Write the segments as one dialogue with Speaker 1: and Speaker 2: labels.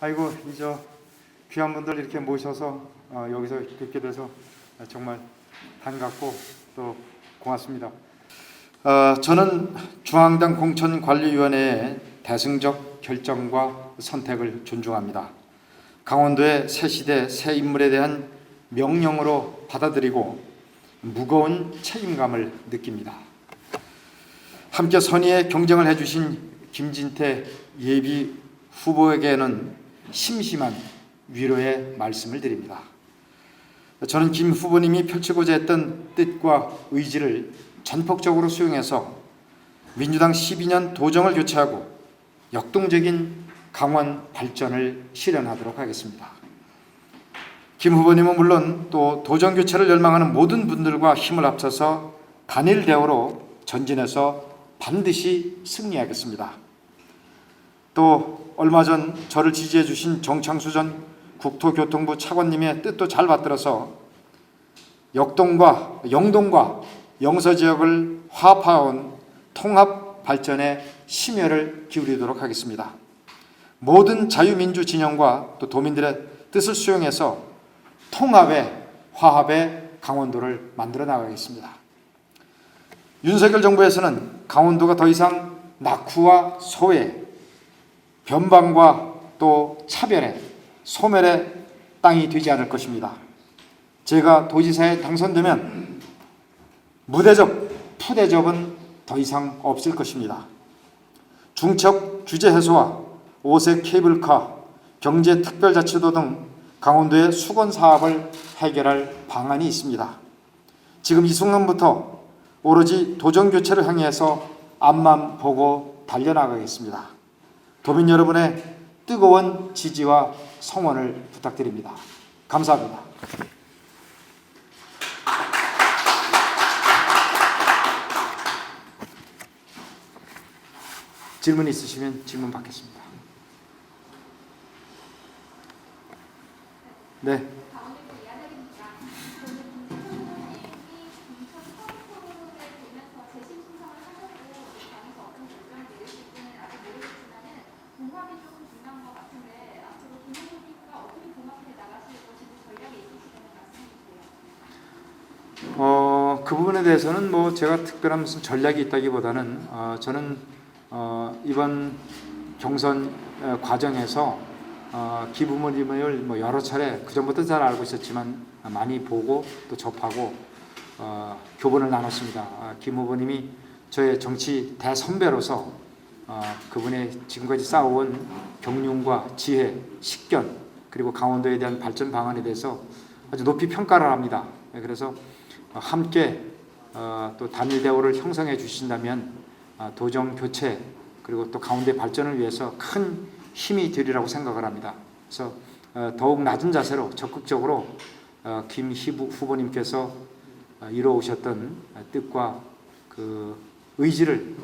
Speaker 1: 아이고 이저 귀한 분들 이렇게 모셔서 여기서 뵙게 돼서 정말 반갑고 또 고맙습니다. 저는 중앙당 공천관리위원회의 대승적 결정과 선택을 존중합니다. 강원도의 새 시대 새 인물에 대한 명령으로 받아들이고 무거운 책임감을 느낍니다. 함께 선의의 경쟁을 해주신 김진태 예비 후보에게는 심심한 위로의 말씀을 드립니다. 저는 김 후보님이 펼치고자 했던 뜻과 의지를 전폭적으로 수용해서 민주당 12년 도정을 교체하고 역동적인 강원 발전을 실현하도록 하겠습니다. 김 후보님은 물론 또 도정 교체를 열망하는 모든 분들과 힘을 합쳐서 단일 대우로 전진해서 반드시 승리하겠습니다. 또 얼마 전 저를 지지해 주신 정창수 전 국토교통부 차관님의 뜻도 잘 받들어서 영동과 영서 지역을 화합하온 통합 발전에 심혈을 기울이도록 하겠습니다. 모든 자유민주 진영과 또 도민들의 뜻을 수용해서 통합의 화합의 강원도를 만들어 나가겠습니다. 윤석열 정부에서는 강원도가 더 이상 낙후와 소외, 변방과 또 차별의 소멸의 땅이 되지 않을 것입니다. 제가 도지사에 당선되면 무대접, 푸대접은 더 이상 없을 것입니다. 중첩 규제 해소와 5색 케이블카, 경제특별자치도 등 강원도의 수건 사업을 해결할 방안이 있습니다. 지금 이 순간부터 오로지 도정 교체를 향해서 앞만 보고 달려나가겠습니다. 도민 여러분의 뜨거운 지지와 성원을 부탁드립니다. 감사합니다. 질문 있으시면 질문 받겠습니다. 네. 그 부분에 대해서는 뭐 제가 특별한 무슨 전략이 있다기보다는 저는 이번 경선 과정에서 기부모님을 뭐 여러 차례 그 전부터 잘 알고 있었지만 많이 보고 또 접하고 교본을 나눴습니다. 김 후보님이 저의 정치 대선배로서 그분의 지금까지 쌓아온 경륜과 지혜, 식견 그리고 강원도에 대한 발전 방안에 대해서 아주 높이 평가를 합니다. 그래서 함께 또 단일 대우를 형성해 주신다면 도정 교체 그리고 또 강원도의 발전을 위해서 큰 힘이 되리라고 생각을 합니다. 그래서 더욱 낮은 자세로 적극적으로 김 후보님께서 이루어오셨던 뜻과 그 의지를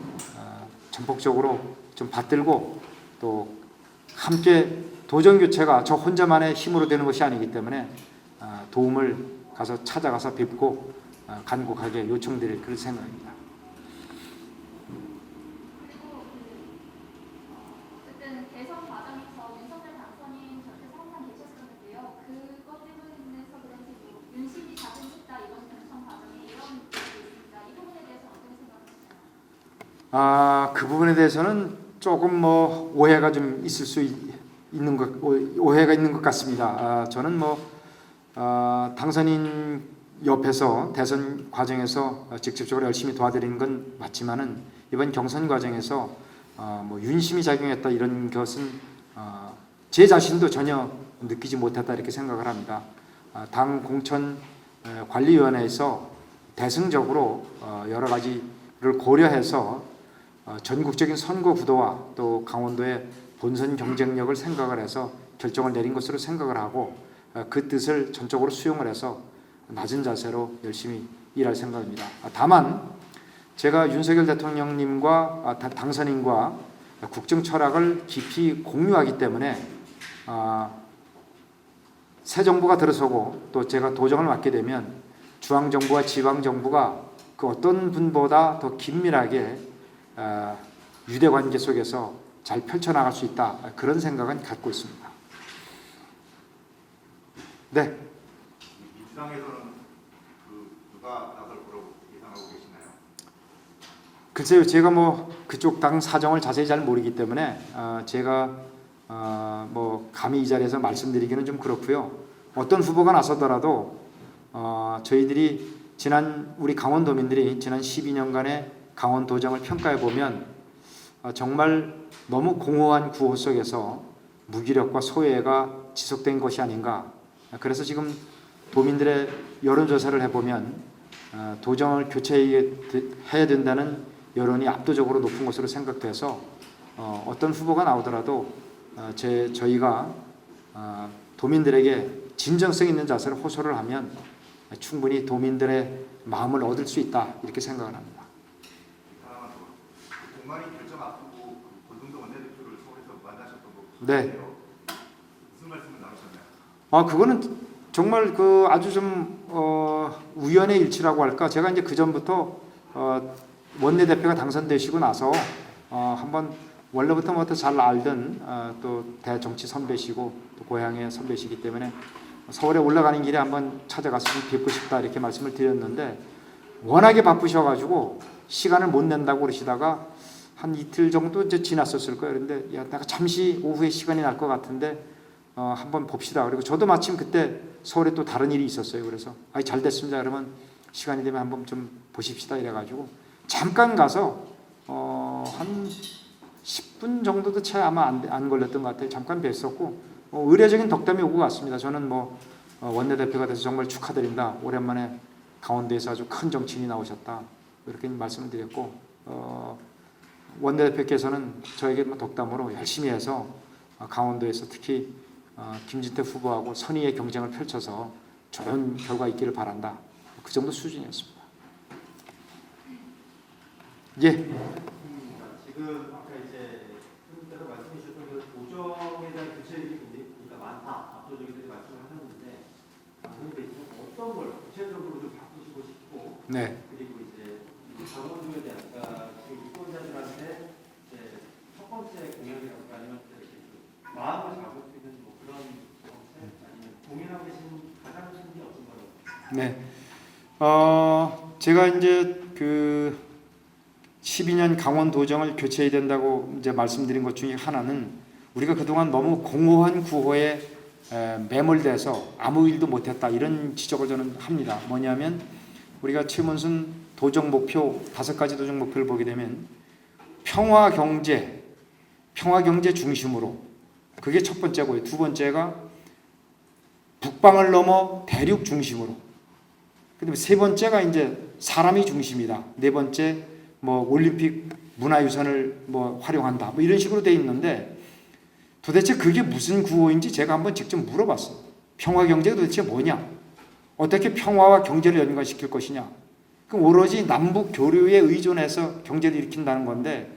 Speaker 1: 전폭적으로 좀 받들고 또 함께 도정 교체가 저 혼자만의 힘으로 되는 것이 아니기 때문에 도움을 가서 찾아가서 뵙고 간곡하게 요청드릴 그런 생각입니다.
Speaker 2: 그리고 어쨌든 대선 과정에서 윤석열 당선인 전체에서 항상 계셨었는데요. 그것 때문에서 그런지 윤심이 작용했다 이번 경선 과정에 이런 얘기 있습니다. 이 부분에 대해서 어떻게 생각하시나요?
Speaker 1: 그 부분에 대해서는 조금 뭐 오해가 좀 있을 수 있는 것 같습니다. 저는 뭐 당선인 옆에서 대선 과정에서 직접적으로 열심히 도와드리는 건 맞지만은 이번 경선 과정에서 뭐 윤심이 작용했다 이런 것은 제 자신도 전혀 느끼지 못했다 이렇게 생각을 합니다. 당 공천관리위원회에서 대승적으로 여러 가지를 고려해서 전국적인 선거 구도와 또 강원도의 본선 경쟁력을 생각을 해서 결정을 내린 것으로 생각을 하고 그 뜻을 전적으로 수용을 해서 낮은 자세로 열심히 일할 생각입니다. 다만 제가 윤석열 대통령님과 당선인과 국정 철학을 깊이 공유하기 때문에 새 정부가 들어서고 또 제가 도정을 맡게 되면 중앙정부와 지방정부가 그 어떤 분보다 더 긴밀하게 유대관계 속에서 잘 펼쳐나갈 수 있다 그런 생각은 갖고 있습니다. 네.
Speaker 3: 민주당에서는 누가 나설 거라고 예상하고 계시나요?
Speaker 1: 글쎄요, 제가 뭐 그쪽 당 사정을 자세히 잘 모르기 때문에 제가 뭐 감히 이 자리에서 말씀드리기는 좀 그렇고요. 어떤 후보가 나서더라도 저희들이 우리 강원도민들이 지난 12년간의 강원도정을 평가해 보면 정말 너무 공허한 구호 속에서 무기력과 소외가 지속된 것이 아닌가. 그래서 지금 도민들의 여론조사를 해보면 도정을 교체해야 된다는 여론이 압도적으로 높은 것으로 생각돼서 어떤 후보가 나오더라도 저희가 도민들에게 진정성 있는 자세로 호소를 하면 충분히 도민들의 마음을 얻을 수 있다 이렇게 생각을 합니다.
Speaker 3: 하나만 더. 공관위 결정 앞두고 권성동 원내대표를 서울에서 만나셨던 거
Speaker 1: 네.
Speaker 3: 무슨 말씀을 나누셨나요?
Speaker 1: 그거는 정말 아주 좀 우연의 일치라고 할까. 제가 이제 그 전부터 원내대표가 당선되시고 나서 한번 원래부터 뭐 잘 알던 또 대정치 선배시고 또 고향의 선배시기 때문에 서울에 올라가는 길에 한번 찾아가서 좀 뵙고 싶다 이렇게 말씀을 드렸는데 워낙에 바쁘셔가지고 시간을 못 낸다고 그러시다가 한 이틀 정도 이제 지났었을 거예요. 그런데 야, 내가 잠시 오후에 시간이 날 것 같은데 한번 봅시다. 그리고 저도 마침 그때 서울에 또 다른 일이 있었어요. 그래서 잘 됐습니다. 그러면 시간이 되면 한번 좀 보십시다 이래가지고 잠깐 가서 한 10분 정도도 채 아마 안 걸렸던 것 같아요. 잠깐 뵀었고 의례적인 덕담이 오고 갔습니다. 저는 뭐 원내대표가 돼서 정말 축하드립니다. 오랜만에 강원도에서 아주 큰 정치인이 나오셨다 이렇게 말씀을 드렸고 원내대표께서는 저에게 덕담으로 열심히 해서 강원도에서 특히 김진태 후보하고 선의의 경쟁을 펼쳐서 좋은 결과 있기를 바란다. 그 정도 수준이었습니다. 예.
Speaker 4: 지금 아까 이제 선생님께서 말씀해 주셨던 그 도정에 대한 교체율이 굉장히 많다. 압도적인 말씀을 하셨는데 선생님께서 어떤 걸 구체적으로 좀 바꾸시고 싶고
Speaker 1: 네.
Speaker 4: 그리고 이제 강원도에 대한 지금 유권자들한테 이제 첫 번째 공약이랄까 아니면 이렇게 마음을 잡을 수 있는 뭐 그런 정책 아니면 고민하고 계신 가장 큰 게 어떤 거예요?
Speaker 1: 네. 제가 이제 12년 강원 도정을 교체해야 된다고 이제 말씀드린 것 중에 하나는 우리가 그동안 너무 공허한 구호에 매몰돼서 아무 일도 못했다 이런 지적을 저는 합니다. 뭐냐면 우리가 최문순 도정 목표 5가지 도정 목표를 보게 되면 평화 경제 중심으로 그게 첫 번째고요. 두 번째가 북방을 넘어 대륙 중심으로. 그다음에 세 번째가 이제 사람이 중심이다. 네 번째 뭐 올림픽 문화유산을 뭐 활용한다. 뭐 이런 식으로 돼 있는데 도대체 그게 무슨 구호인지 제가 한번 직접 물어봤어요. 평화 경제가 도대체 뭐냐? 어떻게 평화와 경제를 연관시킬 것이냐? 그럼 오로지 남북 교류에 의존해서 경제를 일으킨다는 건데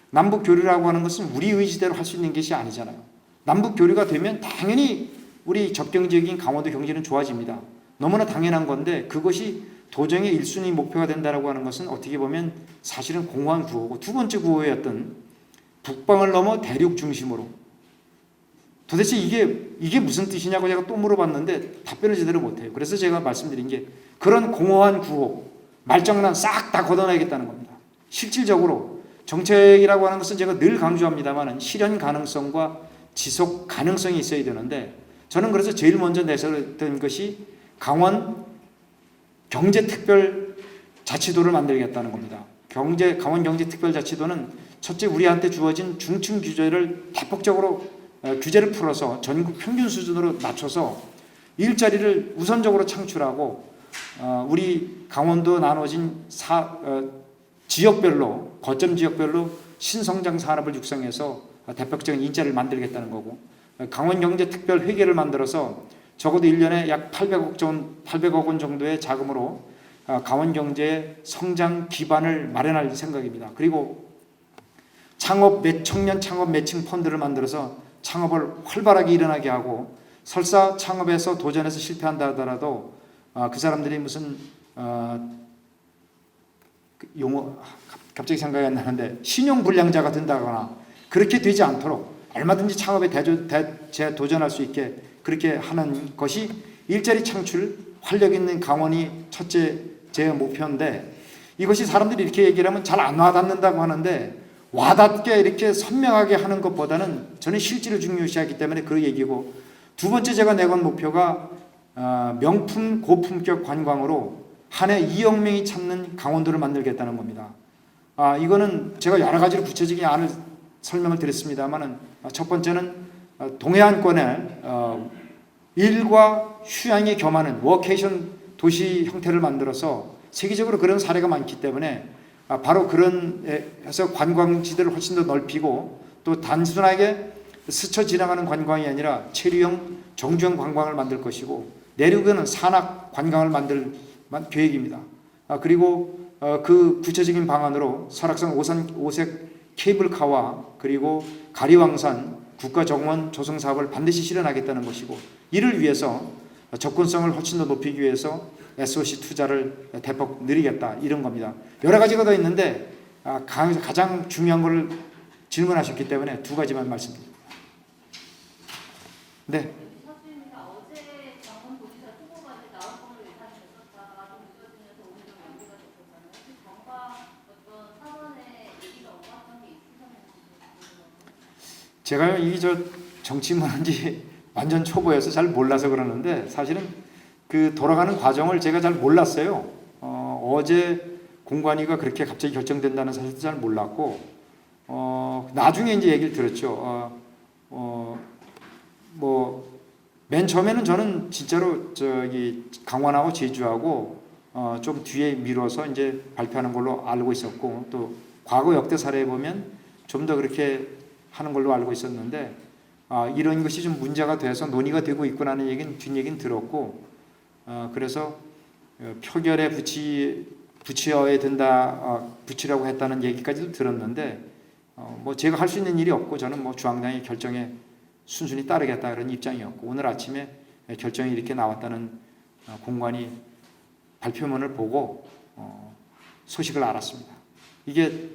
Speaker 1: 남북 교류라고 하는 것은 우리 의지대로 할 수 있는 것이 아니잖아요. 남북 교류가 되면 당연히 우리 접경지역인 강원도 경제는 좋아집니다. 너무나 당연한 건데 그것이 도정의 1순위 목표가 된다라고 하는 것은 어떻게 보면 사실은 공허한 구호고 두 번째 구호였던 북방을 넘어 대륙 중심으로 도대체 이게 무슨 뜻이냐고 제가 또 물어봤는데 답변을 제대로 못해요. 그래서 제가 말씀드린 게 그런 공허한 구호 말장난 싹 다 걷어내겠다는 겁니다. 실질적으로 정책이라고 하는 것은 제가 늘 강조합니다만 실현 가능성과 지속 가능성이 있어야 되는데 저는 그래서 제일 먼저 내세웠던 것이 강원 경제특별자치도를 만들겠다는 겁니다. 강원 경제특별자치도는 첫째 우리한테 주어진 중층 규제를 대폭적으로 규제를 풀어서 전국 평균 수준으로 낮춰서 일자리를 우선적으로 창출하고 우리 강원도 나눠진 지역별로 거점 지역별로 신성장 산업을 육성해서 대표적인 일자리를 만들겠다는 거고 강원 경제특별회계를 만들어서 적어도 1년에 약 800억 원 정도의 자금으로 강원 경제의 성장 기반을 마련할 생각입니다. 그리고 청년 창업 매칭 펀드를 만들어서 창업을 활발하게 일어나게 하고 설사 창업에서 도전해서 실패한다 하더라도 그 사람들이 무슨 용어 갑자기 생각이 안 나는데 신용불량자가 된다거나 그렇게 되지 않도록 얼마든지 창업에 도전할 수 있게 그렇게 하는 것이 일자리 창출, 활력 있는 강원이 첫째 제 목표인데 이것이 사람들이 이렇게 얘기를 하면 잘 안 와닿는다고 하는데 와닿게 이렇게 선명하게 하는 것보다는 저는 실질을 중요시하기 때문에 그 얘기고 두 번째 제가 내건 목표가 명품 고품격 관광으로 한 해 2억 명이 찾는 강원도를 만들겠다는 겁니다. 이거는 제가 여러 가지로 구체적인 안을 설명을 드렸습니다만은 첫 번째는 동해안권에 일과 휴양이 겸하는 워케이션 도시 형태를 만들어서 세계적으로 그런 사례가 많기 때문에 바로 그런 해서 관광지들을 훨씬 더 넓히고 또 단순하게 스쳐 지나가는 관광이 아니라 체류형 정주행 관광을 만들 것이고 내륙에는 산악 관광을 만들 계획입니다. 그리고 그 구체적인 방안으로 설악산 오색 케이블카와 그리고 가리왕산 국가정원 조성 사업을 반드시 실현하겠다는 것이고 이를 위해서 접근성을 훨씬 더 높이기 위해서 SOC 투자를 대폭 늘리겠다 이런 겁니다. 여러 가지가 더 있는데 가장 중요한 걸 질문하셨기 때문에 두 가지만 말씀드립니다. 네.
Speaker 2: 사실입니다. 어제 강원도지사 후보가 이제 나올 걸로 예상이 됐었다가 좀 늦어지면서 오늘 좀 연기가 됐었잖아요. 혹시 정과 어떤 사전에 얘기가 오갔던 게 있으셨는지.
Speaker 1: 제가요 정치문화인지 완전 초보여서 잘 몰라서 그러는데 사실은 그 돌아가는 과정을 제가 잘 몰랐어요. 어제 공관위가 그렇게 갑자기 결정된다는 사실도 잘 몰랐고 나중에 이제 얘기를 들었죠. 뭐 맨 처음에는 저는 진짜로 저기 강원하고 제주하고 좀 뒤에 미뤄서 이제 발표하는 걸로 알고 있었고 또 과거 역대 사례에 보면 좀 더 그렇게 하는 걸로 알고 있었는데 이런 것이 좀 문제가 돼서 논의가 되고 있구나는 얘기는 뒷얘기는 들었고 그래서 표결에 붙여야 된다 붙이라고 했다는 얘기까지도 들었는데 뭐 제가 할 수 있는 일이 없고 저는 뭐 중앙당의 결정에 순순히 따르겠다 이런 입장이었고 오늘 아침에 결정이 이렇게 나왔다는 공관위 발표문을 보고 소식을 알았습니다. 이게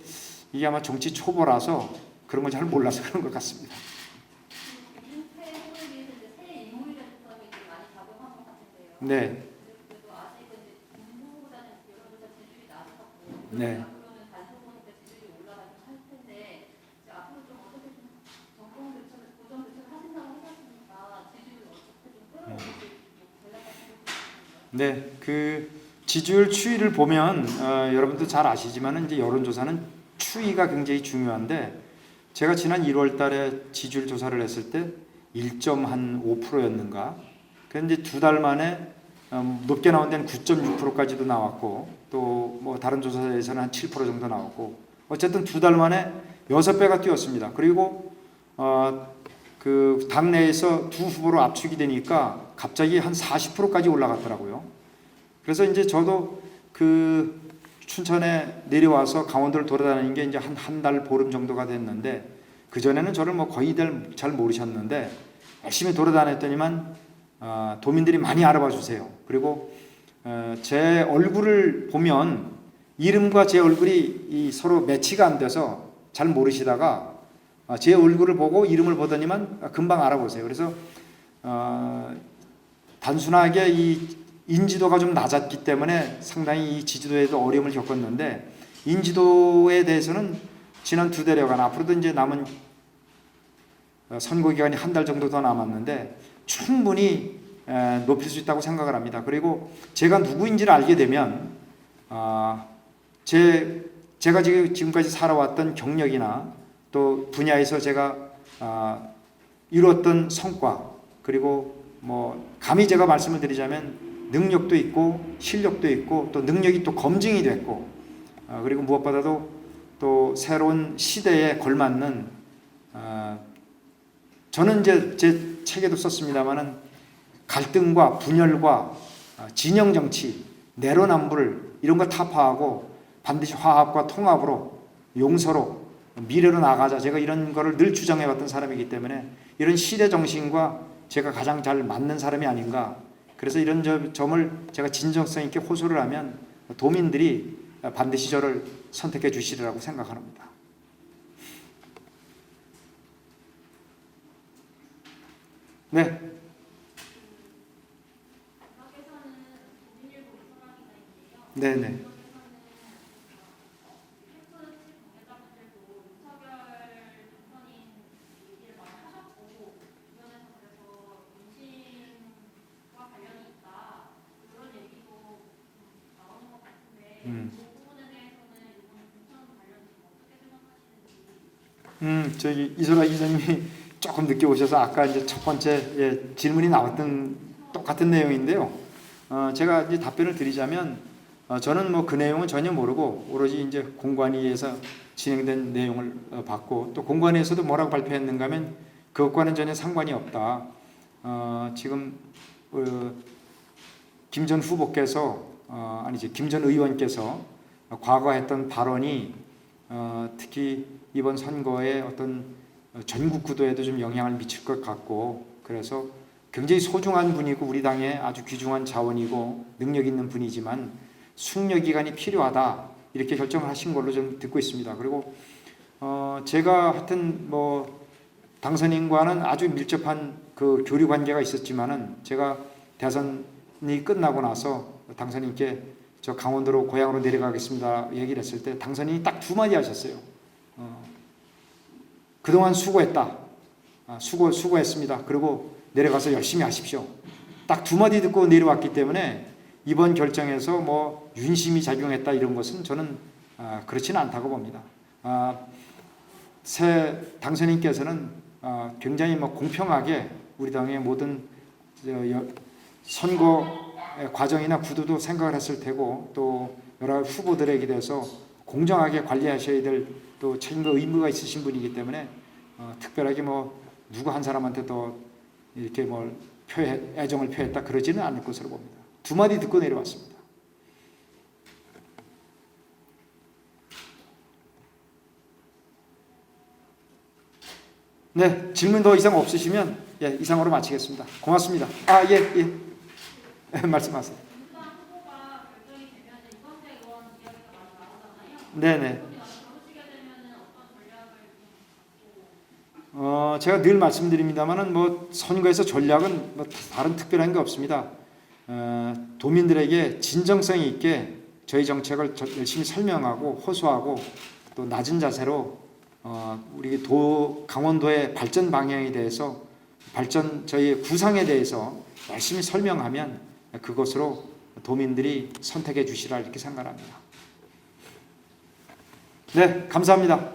Speaker 1: 아마 정치 초보라서 그런 걸 잘 몰라서 그런 것 같습니다.
Speaker 2: 민폐 해소에 대해서 이제 새 인물이라는 점이 좀 많이 작용한 것 같은데요.
Speaker 1: 네.
Speaker 2: 그래도 아직은 이제 김후보보다는 여론조사 지지율이 낮았고
Speaker 1: 네.
Speaker 2: 앞으로는 단속 보니까 지지율이 올라가긴 할 텐데 이제 앞으로 좀 어떻게 좀 정권 교체를 고정 교체를 하신다고 하셨으니까 지지율을 어떻게 좀 끌어올릴 수 있을지 전략 같은 게 있으신가요?
Speaker 1: 네, 그 지지율 추이를 보면 여러분도 잘 아시지만은 이제 여론조사는 추이가 굉장히 중요한데 제가 지난 1월달에 지지율 조사를 했을 때 1.5%였는가. 그런데 이제 두 달 만에 높게 나온 데는 9.6%까지도 나왔고 또 뭐 다른 조사에서는 한 7% 정도 나왔고 어쨌든 두 달 만에 6배가 뛰었습니다. 그리고 그 당내에서 두 후보로 압축이 되니까 갑자기 한 40%까지 올라갔더라고요. 그래서 이제 저도 그 춘천에 내려와서 강원도를 돌아다니는 게 이제 한 달 보름 정도가 됐는데 그 전에는 저를 뭐 거의 잘 모르셨는데 열심히 돌아다녔더니만 도민들이 많이 알아봐 주세요. 그리고 제 얼굴을 보면 이름과 제 얼굴이 서로 매치가 안 돼서 잘 모르시다가 제 얼굴을 보고 이름을 보더니만 금방 알아보세요. 그래서 단순하게 이 인지도가 좀 낮았기 때문에 상당히 이 지지도에도 어려움을 겪었는데 인지도에 대해서는 지난 2달여간 앞으로도 이제 남은 선거 기간이 한 달 정도 더 남았는데 충분히 높일 수 있다고 생각을 합니다. 그리고 제가 누구인지를 알게 되면 제가 지금까지 살아왔던 경력이나 또 분야에서 제가 이루었던 성과 그리고 뭐 감히 제가 말씀을 드리자면 능력도 있고 실력도 있고 또 능력이 또 검증이 됐고 그리고 무엇보다도 또 새로운 시대에 걸맞는 저는 이제 제 책에도 썼습니다마는 갈등과 분열과 진영 정치, 내로남불 이런 거 타파하고 반드시 화합과 통합으로 용서로 미래로 나가자. 제가 이런 거를 늘 주장해왔던 사람이기 때문에 이런 시대 정신과 제가 가장 잘 맞는 사람이 아닌가. 그래서 이런 점을 제가 진정성 있게 호소를 하면 도민들이 반드시 저를 선택해 주시리라고 생각합니다. 네. 네네. 저기 이소라 기자님이 조금 늦게 오셔서 아까 이제 첫 번째 질문이 나왔던 똑같은 내용인데요. 제가 이제 답변을 드리자면 저는 뭐 그 내용은 전혀 모르고 오로지 이제 공관위에서 진행된 내용을 봤고 또 공관위에서도 뭐라고 발표했는가 하면 그것과는 전혀 상관이 없다. 지금 김 전 후보께서 아니지 김 전 의원께서 과거 했던 발언이 특히 이번 선거에 어떤 전국 구도에도 좀 영향을 미칠 것 같고 그래서 굉장히 소중한 분이고 우리 당의 아주 귀중한 자원이고 능력 있는 분이지만 숙려 기간이 필요하다 이렇게 결정을 하신 걸로 좀 듣고 있습니다. 그리고 제가 하여튼 뭐 당선인과는 아주 밀접한 그 교류 관계가 있었지만은 제가 대선이 끝나고 나서 당선인께 저 강원도로 고향으로 내려가겠습니다 얘기를 했을 때 당선인이 딱 두 마디 하셨어요. 그동안 수고했다. 수고했습니다. 그리고 내려가서 열심히 하십시오. 딱 두 마디 듣고 내려왔기 때문에 이번 결정에서 뭐 윤심이 작용했다 이런 것은 저는 그렇지는 않다고 봅니다. 새 당선인께서는 굉장히 뭐 공평하게 우리 당의 모든 선거 과정이나 구도도 생각을 했을 테고 또 여러 후보들에게 대해서 공정하게 관리하셔야 될 또 책임과 의무가 있으신 분이기 때문에 특별하게 뭐 누구 한 사람한테 더 이렇게 뭘 애정을 표했다 그러지는 않을 것으로 봅니다. 두 마디 듣고 내려왔습니다. 네, 질문 더 이상 없으시면 이상으로 마치겠습니다. 고맙습니다. 예. 말씀하세요. 네네. 제가 늘 말씀드립니다만은 뭐 선거에서 전략은 뭐 다른 특별한 게 없습니다. 도민들에게 진정성 있게 저희 정책을 열심히 설명하고 호소하고 또 낮은 자세로 우리 강원도의 발전 방향에 대해서 저희 구상에 대해서 열심히 설명하면 그것으로 도민들이 선택해 주시라 이렇게 생각합니다. 네, 감사합니다.